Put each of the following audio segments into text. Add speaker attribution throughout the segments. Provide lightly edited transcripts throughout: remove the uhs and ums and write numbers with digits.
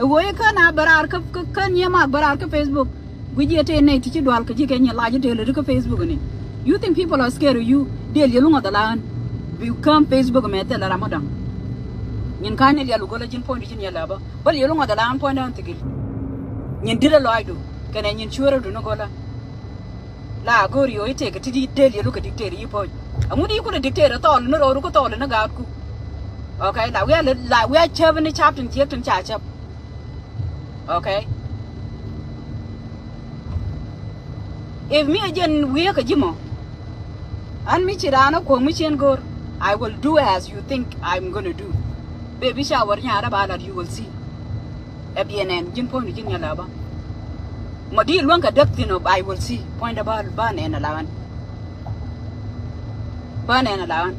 Speaker 1: Away can I barar can yama barar Facebook. We get a native to dwell can you large tell look at Facebook in it. You think people are scared of you? Deal you look at the land. You come Facebook and tell Ramadan. In kind of yellow college point in your labor, but you look at the land point down to get. You did a lie do. Can I ensure to no gola? La go you take a detail you look at dictate you point. And what do you could dictate at all? No, look at all in a guard. Okay, now we are chaving the chapter and yet and charge up. Okay. If me again we are Jimo and Michirano, Commission go, I will do as you think I'm gonna do. Baby shower Yarabala, you will see. ABNN, Jim Point in your lava. Modil Wanka Depthin of I will see. Point about Ban and Alavan. Ban and Alavan.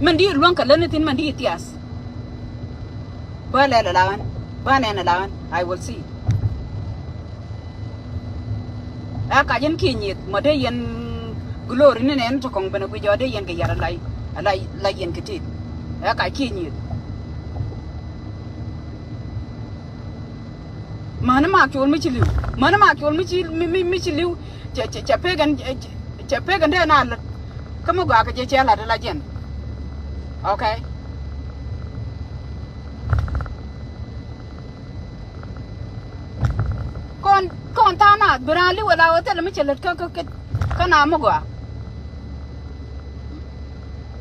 Speaker 1: Mandir Wanka Lenatin Manditias. Ban and Alavan. Ban and Alavan. I will see. Akajan Kinyit, Modayan glory in an end to Kongbana with your day and Gayara like in Katit. Aka Kinyit. Manamak will Michilu. Manamak will Michilu. Chapagan then I'll come over to Jella de Lagen. Okay. Contana, but I live without telling Mitchell at Kanamogua.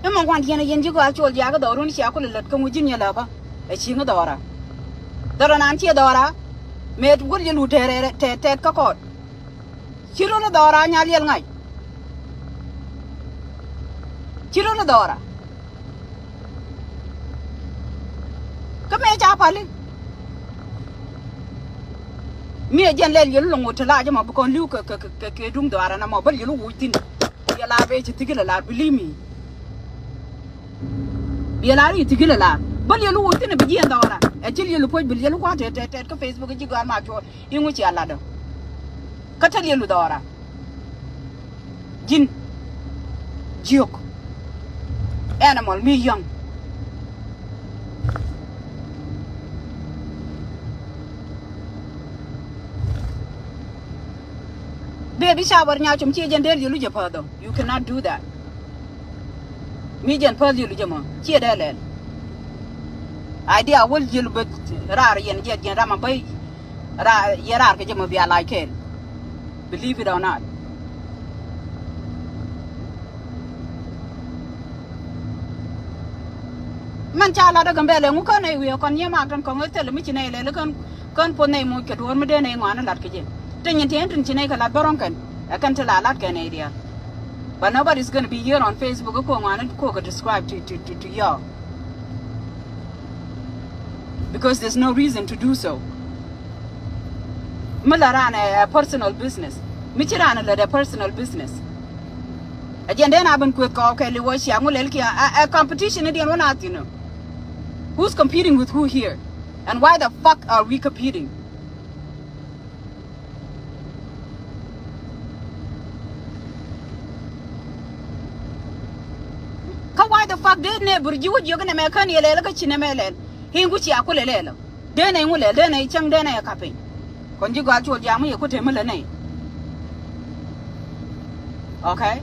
Speaker 1: Among one yen you go out your Jago or Shackle let come with Junior Lava, a Chingadora. Doranantia Dora made William Luter Ted Cockot. Chironadora, Nyalian night. Chironadora. Come here, Chapali. Me again let you long to large amount because Luke Kedum Dora and I'm about you within your lave to get a lot, believe me. Be allowed to get a lot, but you know within a begin Dora. Until you look at you want it at Facebook and you got my joy in which you are ladder. Catalina Dora Jin Joke Animal, me young. Baby shower now to change and tell you lose your father. You cannot do that. Median pearl you lujama, cheer that. Idea will you but rari and yet Rama bay Yaraka be like it. Believe it or not. Manchala the Gambella, Mukane, we are con Yamak and Congo tell me can put name with Kedormade name on a Latkajan. Then you tend to Chinaka La Baronkan. I can tell a Latkan area. But nobody's going to be here on Facebook and cook describe to y'all. Because there's no reason to do so. Mularana a personal business. Michirana led a personal business. Again, then I've been quick, okay, a competition in one out, you know. Who's competing with who here? And why the fuck are we competing? Why the fuck did neighbor you would you're gonna make any like a chinemele? He would see a culelelo. Then I will then a chung then a capping. When you got your jammy, you put him a name. Okay?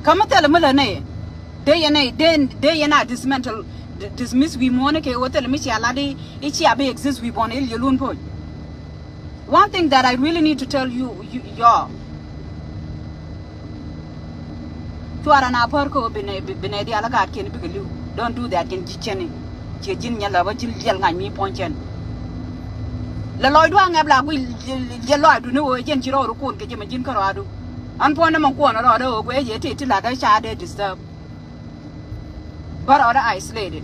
Speaker 1: Come and tell a millionaire. Day and night, then day and night dismiss we monarchy or tell me, Ladi, each year exists we want you loon point. One thing that I really need to tell y'all. Don't do that in Chicheni. Chijin lava Jil me ponchen. The Lloyd Wang Abla will Yellow to know again Chiro Kun Kajimajin Corado. And Ponamon or where you take like a child disturb. But other isolated.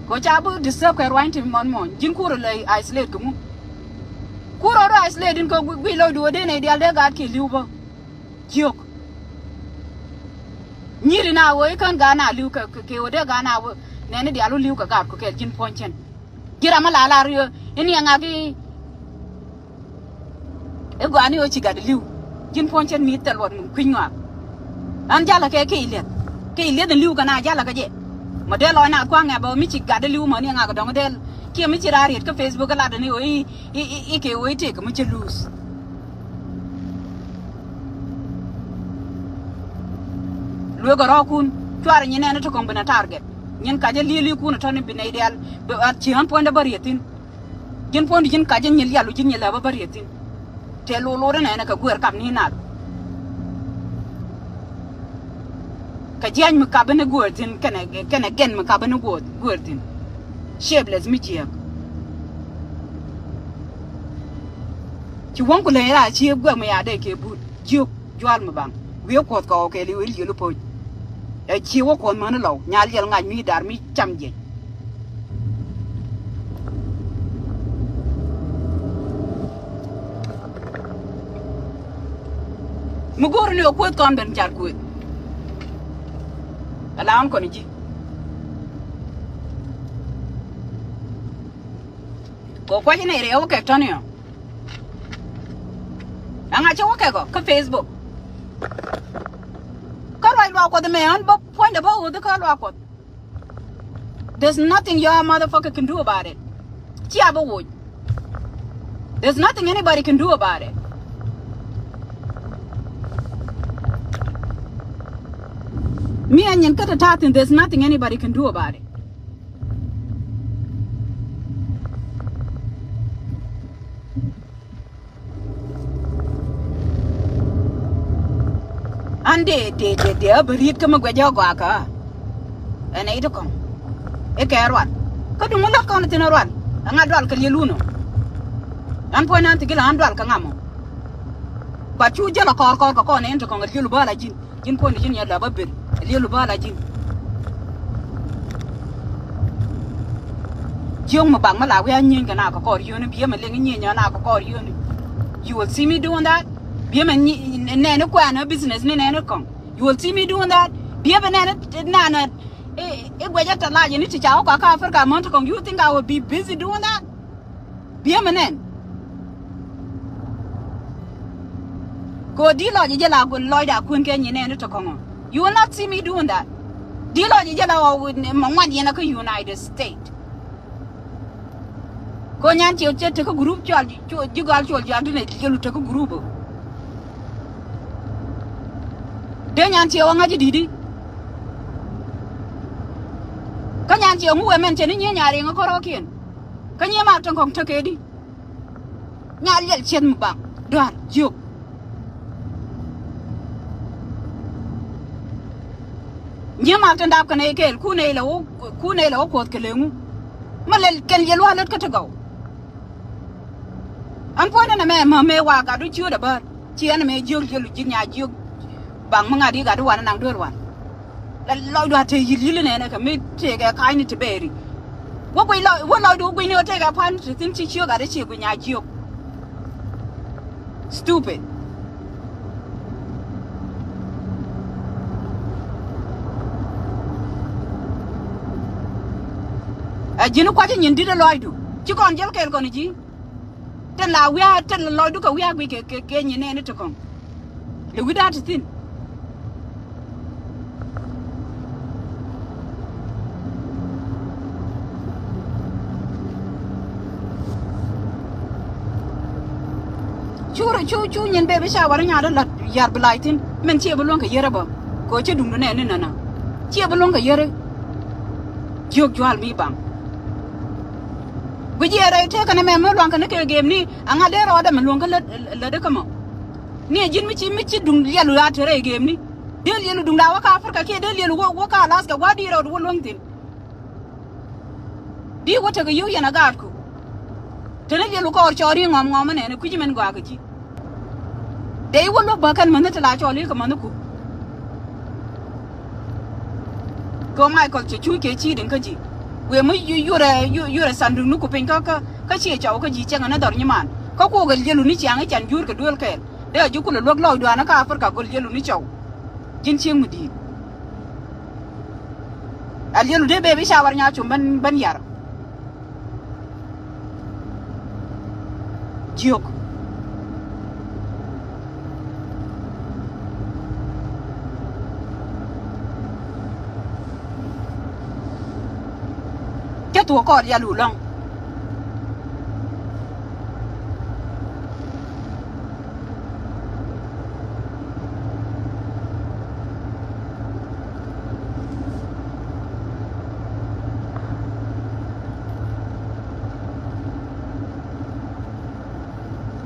Speaker 1: Cochabu disturb her wine him on Mon. Jim Kurale isolate Kumu. Kuro isolated we load do a day, the other got kill you. Joke. Nearly now, we can't Gana Luca, Kyoda Gana, Nanny the Alu Luca got Jin Ponchen. Giramala, any young Eguani Ochiga the Lu, Jin Ponchen meet the one Quinoa. And Jalaka Kayle, Kayle the Luke and I Jalaka. model on a quang about me gada lu money nga dong del ki mi chira ri ka Facebook la de ni o I ke o take mu lose lu go ro kun twar ni ne to kong bina target nyen ka je li kun to ni bina ideal be at chi han point bari yetin jin point jin ka je nyel yalu jin yela ba bari yetin te lo de ne ka guer kam ni na ka jian mu ka bana gordin kana gen mu ka bana gordin shapeless mi ji ci won ko le ra ci gwa mu ya de ke bu ju jwal mu bang wi ko ko ke li wi lu po e ci wo ko man law nyaal yel ngaaj mi dar mi cham je mu gor ni ko kon ben jar ko ala on ko ni ji ko kwa ni re o ke tonio anga che o ke ko ka Facebook ka right wa ko de man but point about the ka wa ko there's nothing your motherfucker can do about it chi aba wo there's nothing anybody can do about it me and yin kata tatin there's nothing anybody can do about it ande de abrit kama gwaja gwa ka ene ito kom e kerwan ka dumula ka na tinarwan anga dwal ka yeluno an po na tigila an dwal ka ngamo ba chu jala ko ne ento ko ngelu bala jin po ni jin ya la ba bir yelu bala jin jong ma bang ma la wa nyin ka na ko yunu bi ma le nyin nya na ko yunu you will see me doing that bi ma ne no kwa na business ne no kom you will see me doing that bi ma ne na e gwaja ta la ni ti chao ka Africa mon to kom you think I will be busy doing that bi ma ne ko di lo je la go lo da kun ke ni ne to kom you will not see me doing that di lo je la wo ma ni na ko United States ko nyan ti o che te ko group chol ji gal chol ja ne ti lu te ko group de nyan ti o nga ji di ka nyan ti o mu men che ni nya ri nga ko ro kien ka nya ma ton kong te ke di nya yel chen mu ba dar juk nya ma ton dab ka ne ke ku ne lo ko ke lengu ma le ken yel wa let ka te go an po na me wa ga du chu da ba chi an me juk lu ji nya juk bang mga di ga du wan nang dur wan la lo do te yili ne ka me te ga kai ni te beri wo lo do gwi ni te ga pan te tin chi chu ga de chi gwi nya juk stupid a jinu kwa nyin di de lo du chi kon jel kel kon ji ten la wi a ten lo du ka wi a gwi ke nyin ne te kon le wi da te tin chu nyen bebe sha war nya da la yar blaitin men che bulon ka yere ba ko che dum ne ne na che bulon ka yere jog jwal mi bang guji yere te kana me mo lon ka ne ke game ni anga de ro da me lon ka la de kama ni jin mi chi dum yalu la tere game ni del yelu dum la wa ka Africa ke del yelu wo ka Alaska wa di ro wo lon tin di wo te ga yu yana ga ku tele yelu ko chori ngom ne ku ji men gwa ga ji they will look back and manage la choli ko manuku ko Michael chu ke chi din ka ji we mu yure sandu nu ku pin ka chi chao ka ji chen na dor ni man ko ko ga yelu ni chang chan jur ka duel ke de ju ku lo lo do na ka Africa ko yelu ni chao jin ching mu di al yelu de be shawar nya chu ban yar jiok to ko ya lu long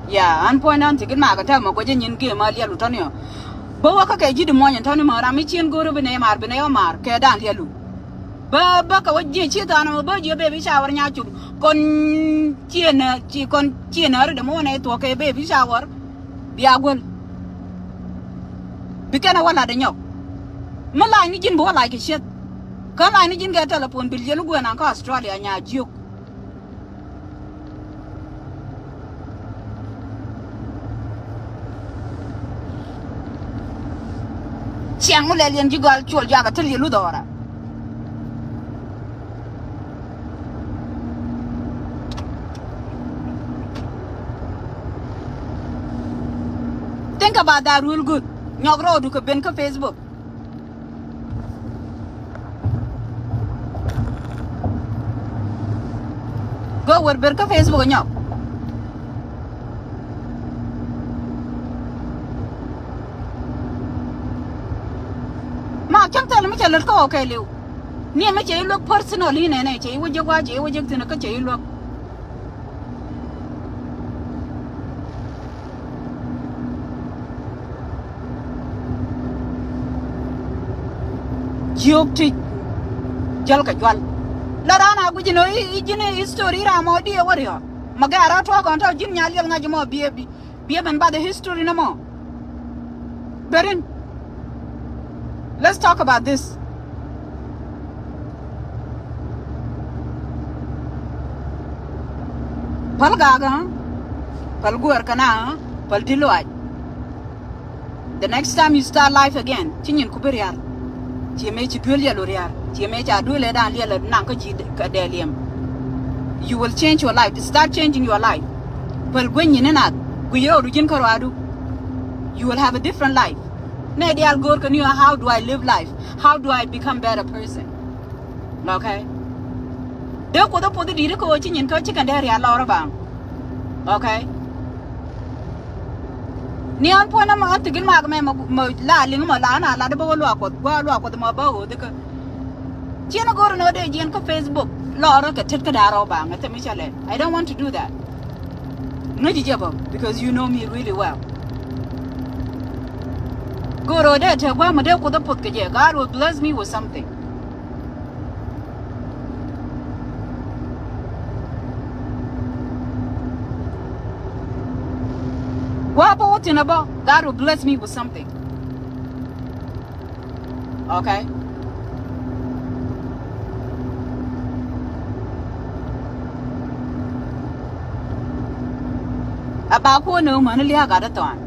Speaker 1: yeah an point an tikin ma ka ta ma ko je nyin ke ma ya lu ton yo bo wa ka ke ji de mo nyen ton ma ra mi chien go ro bene mar ke dan ya lu ba ka waje chi ta na ba je baby shower nya chu kon chien ar de mo ne to ke baby shower biya gol bikana wala de nyok mala ni jin bo wala ke shet kala ni jin ga telephone bil je lu go na ka Australia nya juk chiang mo le lien ji gal chol ja ga tel lu dora think about that real good nyogro du ko ben ko Facebook go wer ber ko Facebook nyok ma cham tel mi chelet ko okay liu ni me che look personally ne che wo je wa je wo je tin ko che look Jok ti jal ka jwal la rana gu jino history ra mo di wari ha magara to ko to jin nyal yel ngaji mo biye ban ba the history no mo berin let's talk about this pal gaga pal guer kana pal diloaj the next time you start life again tinyin kubirial Tieme chi dwell ya loriar. Tieme cha dwell dan lia nang ka ji ka delium. You will change your life. Start changing your life. Well, when you not, we are origin karadu. You will have a different life. Ne dial gor kan you how do I live life? How do I become better person? Okay. De ko da podi dire ko chi nyin ka chi kan der ya lora bang. Okay. Ni an pona ma tigil ma me ma la ling ma la na la de bo lo ko ma ba o de ka chena gor no de jin ko Facebook lo ro ka tet ka daro ba ngata mi chale I don't want to do that ngaji jabo because you know me really well goro de te gwa ma de ko da pot ka je God will bless me with something God will bless me with something. Okay? About who no man only got a ton.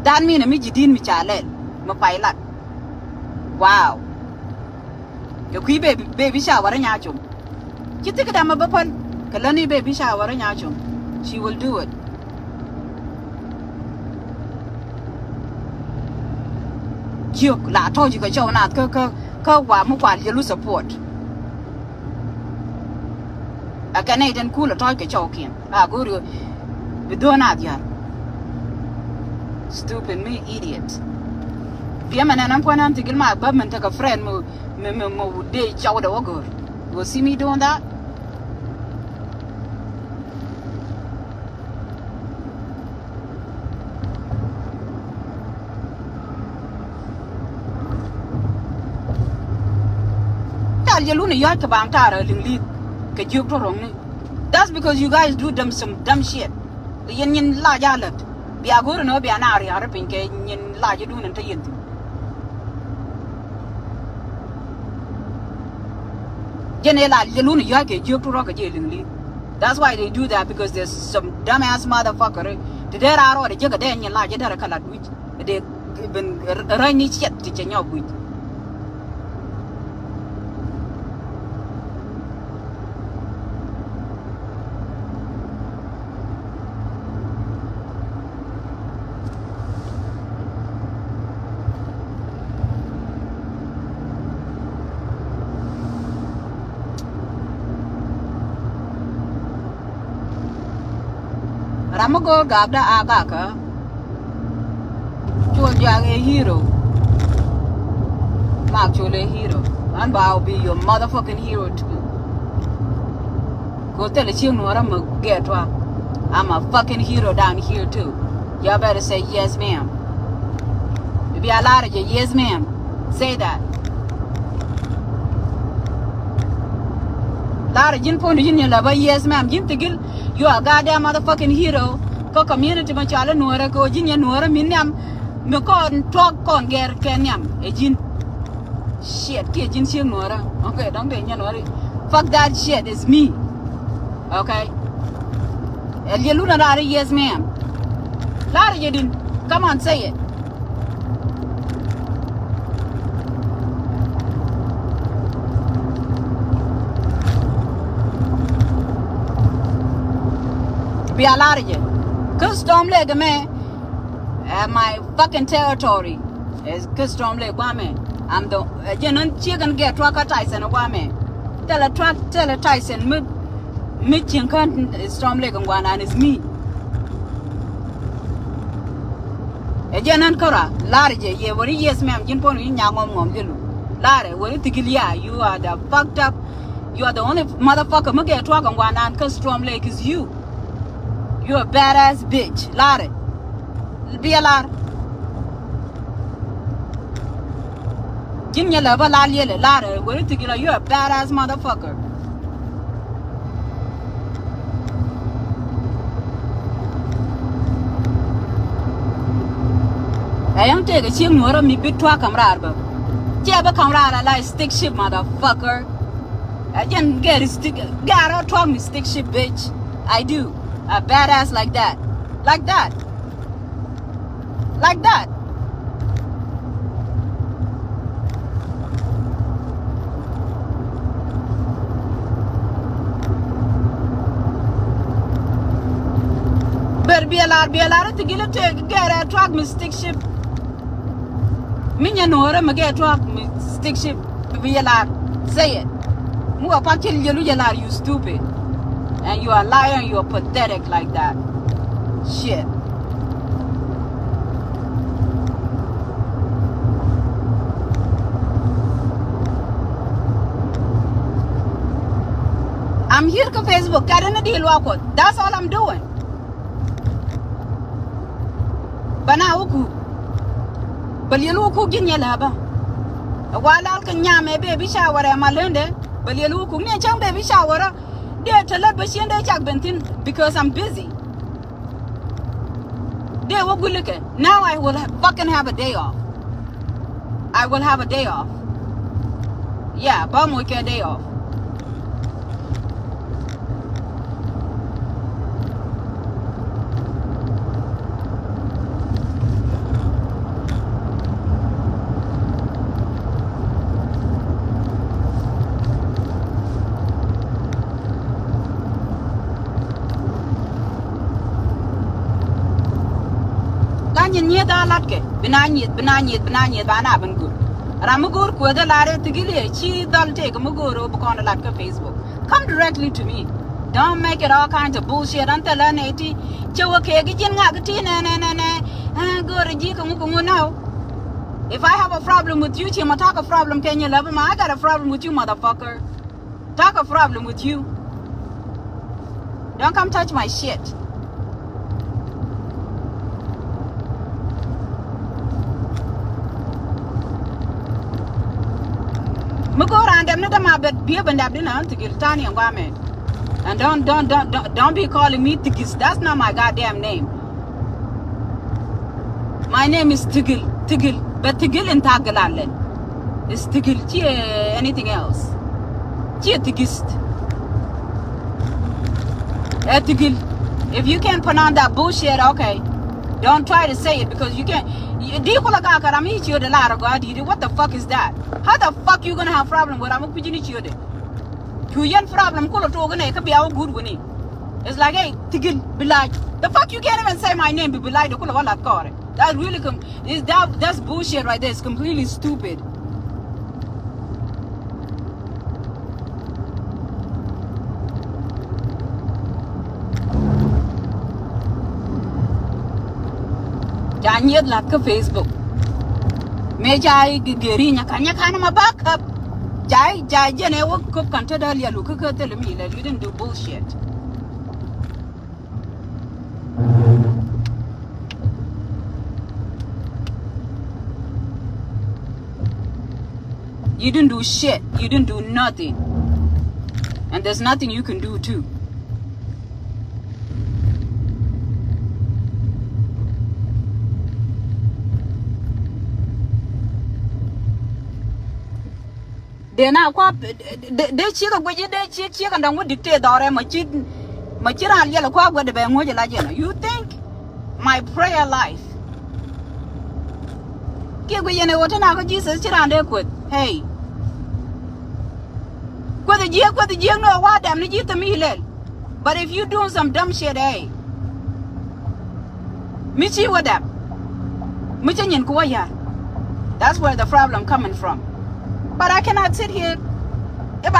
Speaker 1: That mean a midget me child, my pilot. Wow. Your quee baby shower in yachum. You think I'm a bupon? Kalani baby shower in yachum. She will do it. Yok la told you ka show na ka wa mu kwa you support. A Canadian cooler toy ka show kin. Ah go to we do not ya. Stupid me idiot. Pia man I'm going to get my government take a friend mo day chow the ogre. You will see me doing that? That's because you guys do some dumb shit. The yin la yalet. Be a good no be an area harping yin la you doing into yin. Jenela Yeluna Yake joke to rock a jailing. That's why they do that because there's some dumbass motherfucker. The dead are already jugga then yin la jadara colored witch. They been running shit to change your witch. Ramago Gabda Agaka. Chuol Jag a hero. Mark Chuol a hero. And I'll be your motherfucking hero too. Go tell the children what I'm gonna get to. I'm a fucking hero down here too. Y'all better say yes, ma'am. If y'all lie to you, yes, ma'am. Say that. Lara Jin Point Union Lava, yes, ma'am. Jim Tigil, you are a goddamn motherfucking hero. Ko community Machala Nora, go Jinia Nora, Miniam, Mukon, talk con Ger Kenyam, a Jin. Shit, Kijin Shim Nora. Okay, don't be Nori. Fuck that shit, it's me. Okay? Yeluna Lara, yes, ma'am. Lara, you didn't. Come on, say it. Be a lot of you. Custom leg, man. At my fucking territory is custom leg, woman. I'm the chicken get truck Tyson, a woman. Tell a Tyson, Mitchin can't storm leg and one, and it's me. A Janan Kora, Larry, yeah, what yes, ma'am, Jimpon in Yamom, Larry, what it you are the fucked up. You are the only motherfucker who get truck on one, and custom leg is you. You're a badass bitch. Lara. Be a lot. Give me a love, Lara. What do you think? You're a badass motherfucker. I don't take a chim nor me big to a camera. Jabba camera like stick ship, motherfucker. I didn't get a stick. Get out, talk me stick ship, bitch. I do. A badass like that. Like that. Like that. But be a lot to get a truck me stick ship. Minya no ma get truck me stick ship. Be a lot. Say it. More kill you stupid. And you are a liar and you are pathetic like that. Shit. I'm here to Facebook. That's all I'm doing. But now, but you look who get your lava. While I'll can yam a baby shower at my lender, but you look who get baby shower. Yeah, to let Bentin because I'm busy. There, what we look at now, I will fucking have a day off. I will have a day off. Yeah, bum week a day off. Near the latke, benanyit, bana good. Ramagur, whether ladder to gilly, she don't take a muguro on the latka Facebook. Come directly to me. Don't make it all kinds of bullshit until an 80. Joe Kagin Nagatin and go to Jikamukumu now. If I have a problem with you, Chima talk a problem, can you love him? I got a problem with you, motherfucker. Talk a problem with you. Don't come touch my shit. Mugo and them not my bed beer and dinner to get tiny and woman. And don't be calling me Tigis. That's not my goddamn name. My name is Tigil, but Tigil in Tagalaland. It's Tigil, anything else. Tigist. Tigil. If you can't pronounce that bullshit, okay. Don't try to say it because you can't. What the fuck is that? How the fuck you gonna have problem with I'm problem it's like, hey, be like, the fuck you can't even say my name, be like, that really that's bullshit right there. It's completely stupid. Kanyet lat ka Facebook. Me jai geri nya kanya kana ma backup. Jai jene wo kop kanta dalia lu ka tell me that you didn't do bullshit. You didn't do shit. You didn't do nothing. And there's nothing you can do too. They now quite they chick away they chick and don't dictate or Machira yellow quite with the bang. You think my prayer life? Give me what an Jesus around there quit. Hey. Whether you know what damn you to me, but if you doing some dumb shit, hey. Michi what up? Michin Koya. That's where the problem coming from. But I cannot sit here. Who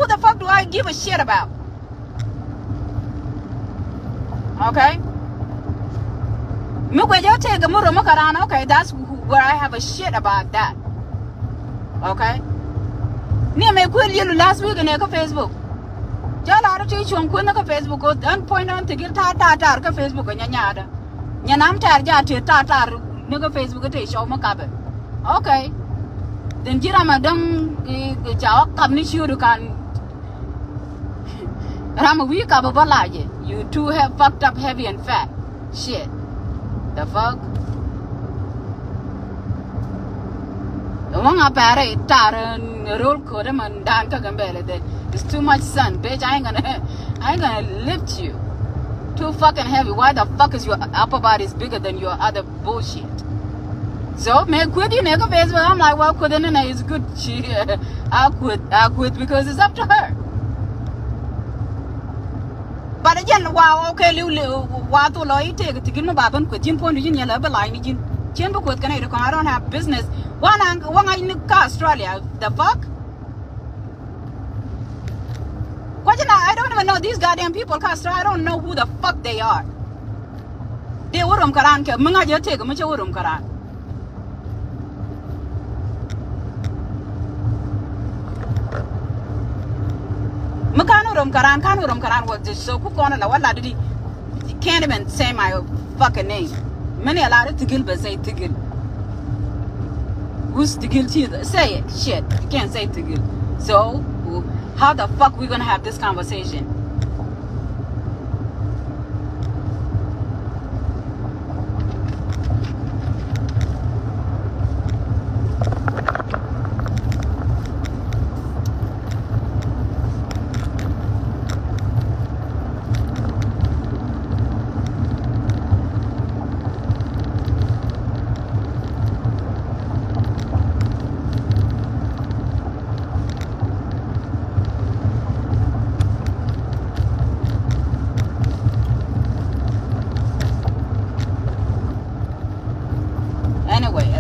Speaker 1: the fuck do I give a shit about? Okay? Okay, that's where I have a shit about that. Okay? Last week on Facebook. Jala teach on Facebook, don't point on to get Facebook and Yanyada. Yanam Tarja Nigga Facebook te show makabe. Okay. Then jira madam jaw kamni shuru kan Rama we kababalaje. You too have fucked up heavy and fat. Shit. The fuck? The one up at tar roll code and dan kagambele. It's too much sun, bitch. I ain't gonna lift you. Too fucking heavy. Why the fuck is your upper body is bigger than your other bullshit? So, me quit you nigga Facebook. I'm like, well, quitting is good. I'll quit because it's up to her. But again, wow, okay, wow, to lawyer take to give me baban quit. Jim point in your level line. Jim quit Canada. I don't have business. One I in Australia. The fuck? What you know? I don't even know these goddamn people. I don't know who the fuck they are. They urum karan ke mga je take much urum karan. Makanurum karan was just so cook on and what did he can't even say my fucking name. Many allowed it to Gil but say Tigil. Who's Tigil cheater? Say it. Shit. You can't say Tigil. So how the fuck we gonna have this conversation?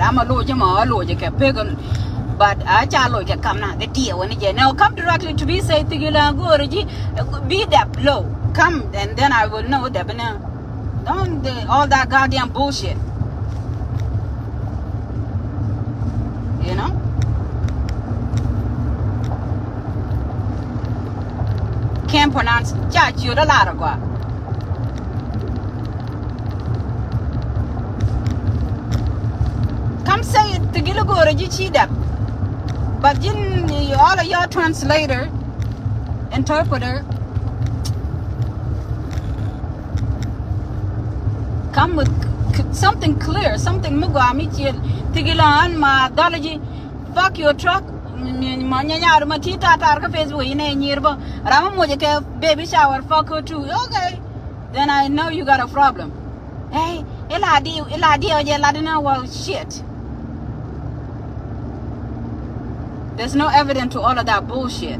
Speaker 1: I'm a lawyer, but I can't come now. The deal when again now come directly to be say to go be that low. Come and then I will know that don't all that goddamn bullshit. You know? Can't pronounce judge you the lot of God. Come say it to get a go to cheat up. But all of your translator, interpreter, come with something clear, something mugami tigilan ma dology, fuck your truck. Manyar matita tarka Facebook in a nearby. Ramamoja baby shower, fuck her too. Okay. Then I know you got a problem. Hey, Eladi, Ladina, well shit. There's no evidence to all of that bullshit.